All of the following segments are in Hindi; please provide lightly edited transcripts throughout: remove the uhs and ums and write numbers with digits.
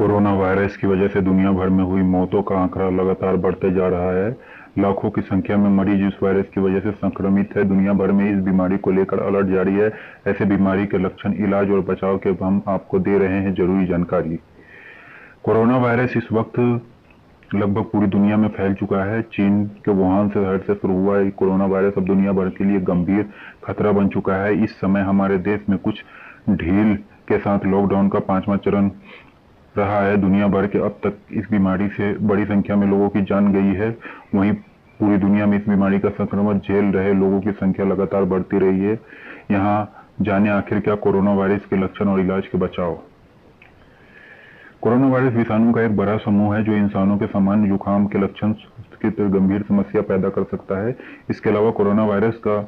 कोरोना वायरस की वजह से दुनिया भर में हुई मौतों का आंकड़ा लगातार बढ़ते जा रहा है। लाखों की संख्या में मरीज इस वायरस की वजह से संक्रमित है। दुनिया भर में इस बीमारी को लेकर अलर्ट जारी है। ऐसे बीमारी के लक्षण, इलाज और बचाव के हम आपको दे रहे हैं जरूरी जानकारी। कोरोना वायरस इस वक्त लगभग पूरी दुनिया में फैल चुका है। चीन के वुहान शहर से शुरू हुआ ये कोरोना वायरस अब दुनिया भर के लिए गंभीर खतरा बन चुका है। इस समय हमारे देश में कुछ ढील के साथ लॉकडाउन का 5वां चरण रहा है। दुनिया भर के अब तक इस बीमारी से बड़ी संख्या में लोगों की जान गई है। वहीं पूरी दुनिया में इस बीमारी का संक्रमण झेल रहे लोगों की संख्या लगातार बढ़ती रही है। यहाँ जाने आखिर क्या कोरोना वायरस के लक्षण और इलाज के बचाव। कोरोना वायरस विषाणु का एक बड़ा समूह है जो इंसानों के सामान्य जुकाम के लक्षण की तरह गंभीर समस्या पैदा कर सकता है। इसके अलावा कोरोना वायरस का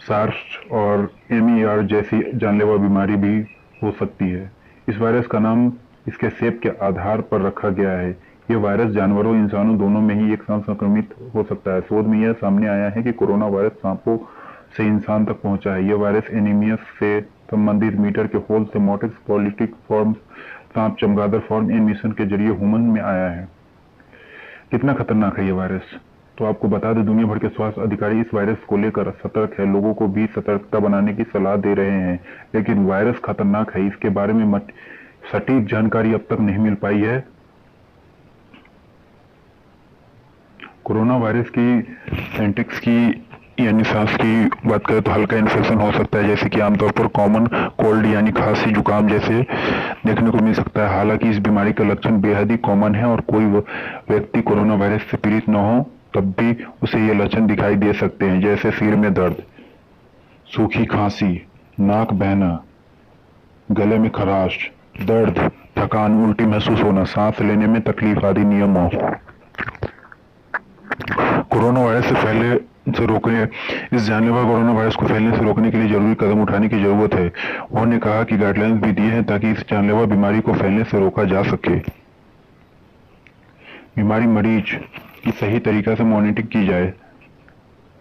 सार्स और MER जैसी जानलेवा बीमारी भी हो सकती है। इस वायरस का नाम इसके शेप के आधार पर रखा गया है। ये वायरस जानवरों इंसानों दोनों में ही एक साथ संक्रमित हो सकता है। शोध में यह सामने आया है कि कोरोना वायरस सांपों से इंसान तक पहुंचा है। यह वायरस एनीमिया से संबंधित मीटर के होल से मोटिक्स पॉलिटिक फॉर्म सांप चमगादड़ फॉर्म एमिशन के जरिए ह्यूमन में आया है। कितना खतरनाक है ये वायरस, तो आपको बता दें दुनिया भर के स्वास्थ्य अधिकारी इस वायरस को लेकर सतर्क है। लोगों को भी सतर्कता बनाने की सलाह दे रहे हैं। लेकिन वायरस खतरनाक है, इसके बारे में सटीक जानकारी अब तक नहीं मिल पाई है। कोरोना वायरस की एंटिक्स की यानी सांस की बात करें तो हल्का इन्फेक्शन हो सकता है, जैसे कि आमतौर पर कॉमन कोल्ड यानी खांसी जुकाम जैसे देखने को मिल सकता है। हालांकि इस बीमारी का लक्षण बेहद ही कॉमन है और कोई व्यक्ति कोरोना वायरस से पीड़ित न हो तब भी उसे ये लक्षण दिखाई दे सकते हैं, जैसे सिर में दर्द, सूखी खांसी, नाक बहना, गले में खराश, दर्द, थकान, उल्टी महसूस होना, सांस लेने में तकलीफ आदि नियमों। कोरोना वायरस से फैलने से रोकने इस जानलेवा कोरोना वायरस को फैलने से रोकने के लिए जरूरी कदम उठाने की जरूरत है। उन्होंने कहा कि गाइडलाइंस भी दिए हैं ताकि इस जानलेवा बीमारी को फैलने से रोका जा सके। बीमारी मरीज की सही तरीका से मॉनिटरिंग की जाए।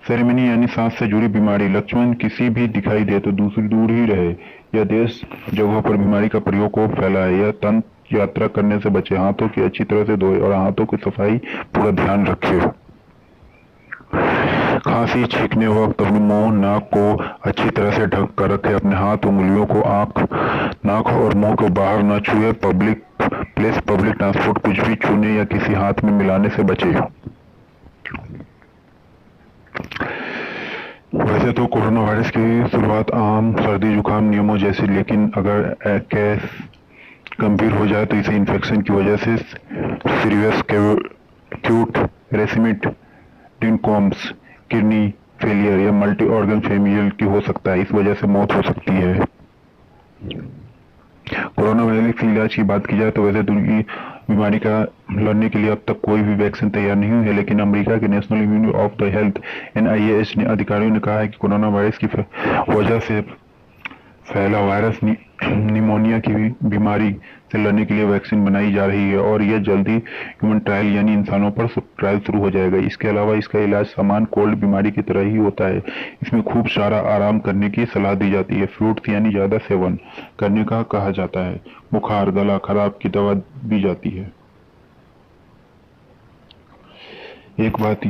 सेरेमनी यानी सांस से जुड़ी बीमारी, लक्षण किसी भी दिखाई दे तो दूसरी दूर ही रहे। यह देश जगहों पर बीमारी का प्रयोग को फैलाए। यह तंत्र यात्रा करने से बचे, हाथों की अच्छी तरह से धोए और हाथों की सफाई पूरा ध्यान रखे। खांसी छींकने वक्त अपने मुंह नाक को अच्छी तरह से ढक कर रखे। अपने हाथ उंगलियों को आंख नाक और मुंह को बाहर न छुए। पब्लिक प्लेस पब्लिक ट्रांसपोर्ट कुछ भी छूने या किसी हाथ में मिलाने से बचे। वैसे तो कोरोना वायरस की शुरुआत आम सर्दी जुकाम नियमों जैसी, लेकिन अगर केस गंभीर हो जाए तो इसे इन्फेक्शन की वजह से सीरियस एक्यूट रेसिमिट डिनकॉम्स, किडनी फेलियर या मल्टी ऑर्गन फेलियर की हो सकता है। इस वजह से मौत हो सकती है। कोरोना वायरस के इलाज की बात की जाए तो वैसे दुनिया बीमारी का लड़ने के लिए अब तक कोई भी वैक्सीन तैयार नहीं हुई है, लेकिन अमेरिका के national university of the health NIH ने अधिकारियों ने कहा है कि कोरोना वायरस की वजह से फैला वायरस निमोनिया की बीमारी से लड़ने के लिए वैक्सीन बनाई जा रही है और यह जल्दी ह्यूमन ट्रायल यानी इंसानों पर ट्रायल शुरू हो जाएगा। इसके अलावा इसका इलाज सामान्य कोल्ड बीमारी की तरह ही होता है। इसमें खूब सारा आराम करने की सलाह दी जाती है। फ्रूट्स यानी ज्यादा सेवन करने का कहा जाता है। बुखार गला खराब की दवा दी जाती है। एक बात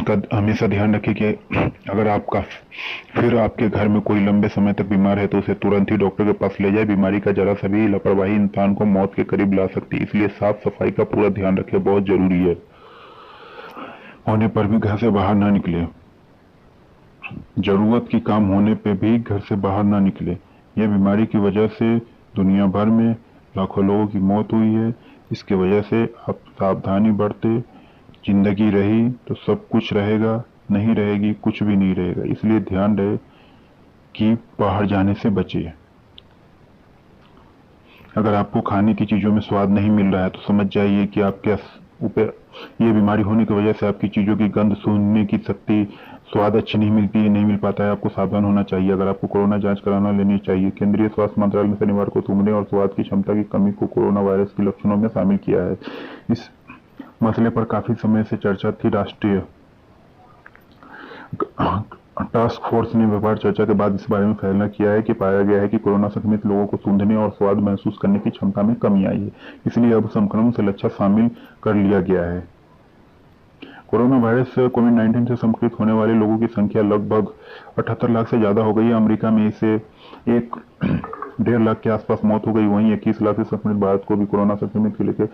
का हमेशा ध्यान रखें कि अगर आपके घर में कोई लंबे समय तक बीमार है तो उसे तुरंत ही डॉक्टर के पास ले जाए। बीमारी का जरा सा भी लापरवाही इंसान को मौत के करीब ला सकती है, इसलिए साफ सफाई का पूरा ध्यान रखें, बहुत जरूरी है। होने पर भी घर से बाहर ना निकले। जरूरत की काम होने पे भी घर से बाहर ना निकले। यह बीमारी की वजह से दुनिया भर में लाखों लोगों की मौत हुई है। इसके वजह से आप सावधानी बरते। जिंदगी रही तो सब कुछ रहेगा, नहीं रहेगी कुछ भी नहीं रहेगा। इसलिए ध्यान रहे कि बाहर जाने से बचिए। अगर आपको खाने की चीजों में स्वाद नहीं मिल रहा है तो समझ जाइए कि आपके ऊपर ये बीमारी होने की वजह से आपकी चीजों की गंध सूंघने की शक्ति, स्वाद अच्छी नहीं मिलती है, नहीं मिल पाता है। आपको सावधान होना चाहिए। अगर आपको कोरोना जांच कराना लेनी चाहिए। केंद्रीय स्वास्थ्य मंत्रालय ने शनिवार को सूंघने और स्वाद की क्षमता की कमी को कोरोना वायरस के लक्षणों में शामिल किया है। इस मसले पर काफी समय से चर्चा थी। टास्क फोर्स ने व्यापार चर्चा के बाद इस बारे में फैसला किया है कि पाया गया है कि कोरोना संक्रमित लोगों को सूंघने और स्वाद महसूस करने की क्षमता में कमी आई है, इसलिए अब संक्रमण से लक्षण शामिल कर लिया गया है। कोरोना वायरस कोविड-19 से संक्रमित होने वाले लोगों की संख्या लगभग 78 लाख से ज्यादा हो गई है। अमेरिका में इसे 1.5 लाख के आसपास मौत हो गई। वहीं 21 लाख से संक्रमित भारत को भी कोरोना संक्रमित के लेकर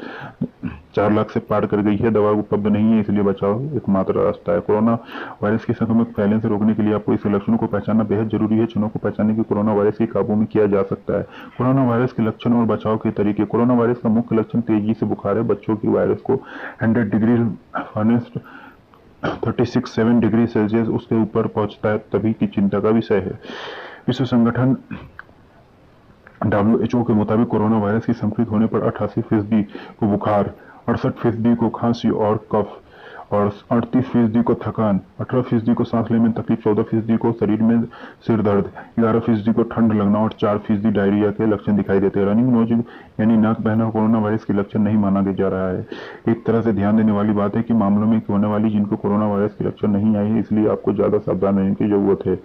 4 लाख से पार कर गई है। दवा उपलब्ध नहीं है, इसलिए बचाव एकमात्र रास्ता है। कोरोना वायरस के संक्रमण फैलने से रोकने के लिए आपको इसके लक्षणों को पहचानना बेहद जरूरी है। लक्षणों को पहचानने की कोरोना वायरस के काबू में किया जा सकता है। कोरोना वायरस के लक्षण और बचाव के तरीके। कोरोना वायरस का मुख्य लक्षण तेजी से बुखार है। बच्चों की वायरस को 100 डिग्री फॉरेनहाइट 36.7 डिग्री सेल्सियस उसके ऊपर पहुंचता है तभी की चिंता का विषय है। विश्व संगठन WHO के मुताबिक कोरोना वायरस की संक्रमित होने पर 88% को बुखार, 68% को खांसी और कफ और 38% को थकान, 18% को सांस लेने में तकलीफ, 14% को शरीर में सिर दर्द, 11% को ठंड लगना और 4% डायरिया के लक्षण दिखाई देते हैं। रनिंग नोज यानी नाक बहना कोरोना वायरस के लक्षण नहीं माना जा रहा है। एक तरह से ध्यान देने वाली बात है कि मामलों में होने वाली जिनको कोरोना वायरस के लक्षण नहीं आए हैं, इसलिए आपको ज्यादा सावधान रहने की जरूरत है।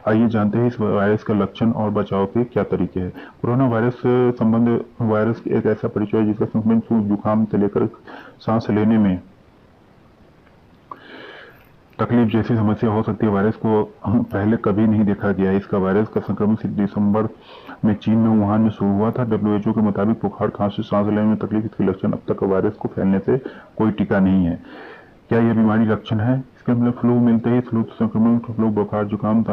आइए जानते हैं इस वायरस का लक्षण और बचाव के क्या तरीके हैं। कोरोना वायरस संबंध वायरस एक ऐसा परिचय है जिसका संक्रमण जुकाम से लेकर सांस लेने में तकलीफ जैसी समस्या हो सकती है। वायरस को पहले कभी नहीं देखा गया है। इसका वायरस का संक्रमण दिसंबर में चीन में वुहान में शुरू हुआ था। WHO के मुताबिक बुखार, खांसी, सांस लेने में तकलीफ इसके लक्षण। अब तक वायरस को फैलने से कोई टीका नहीं है। क्या यह बीमारी लक्षण है? इसके मतलब फ्लू मिलते ही फ्लू संक्रमण, फ्लू, बुखार, जुकाम,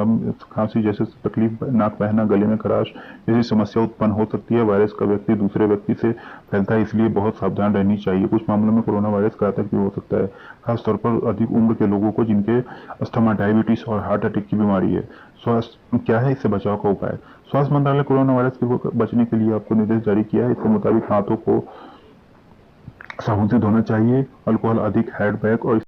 खांसी जैसे तकलीफ, नाक बहना, गले में खराश जैसी समस्या उत्पन्न हो सकती है। वायरस का व्यक्ति दूसरे व्यक्ति से फैलता है, इसलिए बहुत सावधान रहनी चाहिए। कुछ मामलों में कोरोना वायरस घातक भी हो सकता है, खासतौर पर अधिक उम्र के लोगों को जिनके अस्थमा, डायबिटीज और हार्ट अटैक की बीमारी है। स्वास्थ्य क्या है, इससे बचाव का उपाय। स्वास्थ्य मंत्रालय कोरोना वायरस के बचने के लिए आपको निर्देश जारी किया है। इसके मुताबिक हाथों को साबुन से धोना चाहिए, अल्कोहल अधिक हैंड बैग और